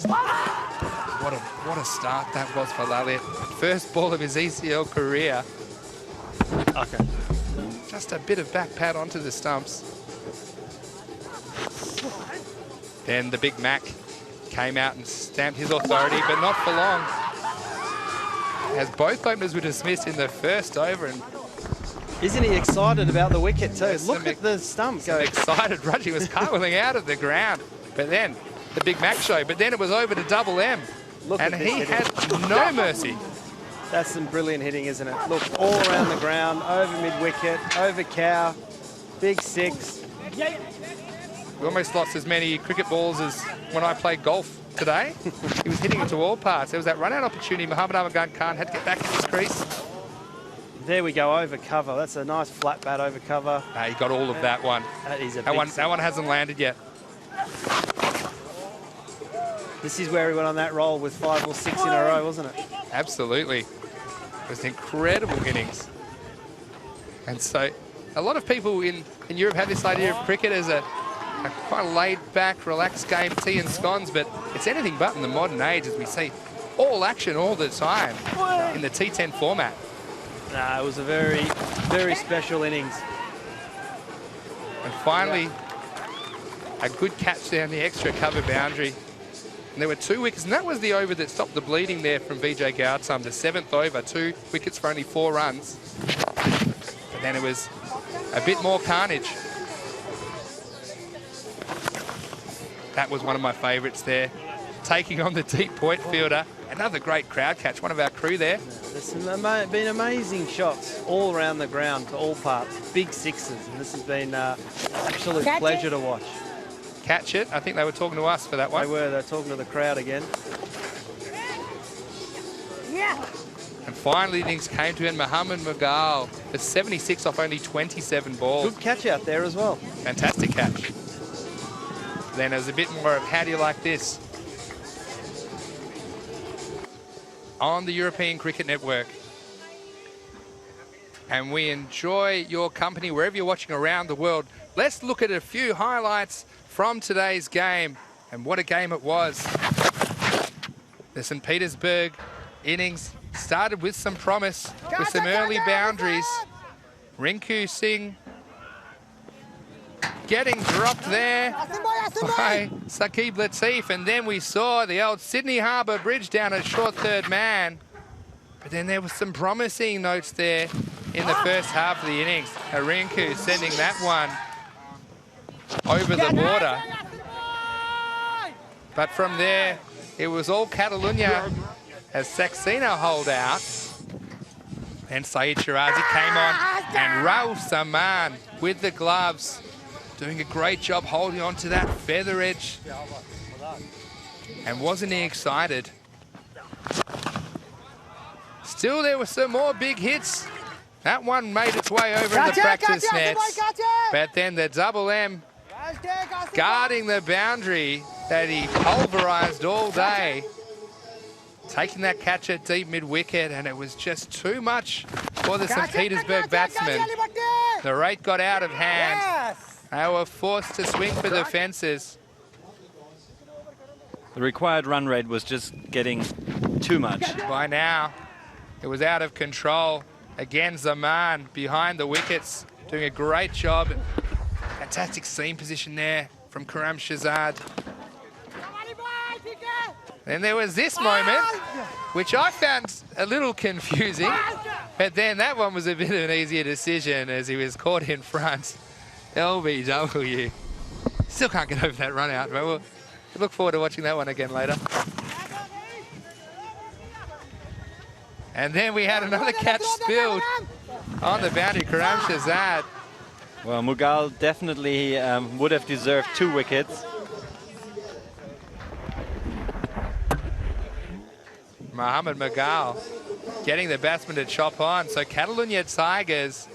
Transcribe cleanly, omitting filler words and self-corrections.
What a start that was for Lalit. First ball of his ECL career. Okay. Just a bit of back pad onto the stumps. Then the Big Mac came out and stamped his authority, but not for long. As both openers were dismissed in the first over. And isn't he excited about the wicket too? Look at the stump go. Excited, Rudgy was cartwheeling out of the ground. But then the Big Mac show, but then it was over to Double M. And he had no mercy. That's some brilliant hitting, isn't it? Look, all around the ground, over mid-wicket, over cow, big six. We almost lost as many cricket balls as when I played golf today. He was hitting it to all parts. There was that run-out opportunity. Muhammad Ahmad Khan had to get back to his crease. There we go, over cover. That's a nice flat bat over cover. He got all of that one. That is a that one hasn't landed yet. This is where he went on that roll with 5 or 6 in a row, wasn't it? Absolutely. It was an incredible innings. And so a lot of people in Europe have this idea of cricket as a quite laid-back, relaxed game, tea and scones, but it's anything but in the modern age as we see all action all the time in the T10 format. Nah, it was a very, very special innings. And finally, a good catch down the extra cover boundary. And there were 2 wickets, and that was the over that stopped the bleeding there from Vijay Gautam, the 7th over, 2 wickets for only 4 runs. But then it was a bit more carnage. That was one of my favourites there. Taking on the deep point fielder. Another great crowd catch, one of our crew there. There's been amazing shots all around the ground to all parts. Big sixes, and this has been an absolute pleasure to watch. Catch it. I think they were talking to us for that one. They were. They're talking to the crowd again. Yeah. And finally, things came to end. Muhammad Mughal, the 76 off only 27 balls. Good catch out there as well. Fantastic catch. Then there's a bit more of how do you like this? On the European Cricket Network. And we enjoy your company wherever you're watching around the world. Let's look at a few highlights from today's game, and what a game it was. The St. Petersburg innings started with some promise, with some early boundaries. Rinku Singh getting dropped there by Saqib Latif, and then we saw the old Sydney Harbour Bridge down a short third man. But then there was some promising notes there in the first half of the innings. Rinku sending that one over the water. But from there, it was all Catalunya as Saxena holed out. And Saeed Shirazi came on, and Raul Saman with the gloves, doing a great job holding on to that feather edge. And wasn't he excited? Still, there were some more big hits. That one made its way over in the practice nets. But then the Double M guarding the boundary that he pulverized all day. Taking that catch at deep mid-wicket, and it was just too much for the St. Petersburg batsmen. The rate got out of hand. They were forced to swing for the fences. The required run rate was just getting too much. By now, it was out of control. Again, Zaman behind the wickets, doing a great job. Fantastic seam position there from Karam Shahzad. Then there was this moment, which I found a little confusing, but then that one was a bit of an easier decision as he was caught in front. LBW. Still can't get over that run out, but we'll look forward to watching that one again later. And then we had another catch spilled on the boundary, Karam Shahzad. Well, Mughal definitely would have deserved 2 wickets. Muhammad Mughal getting the batsman to chop on. So Catalunya Tigers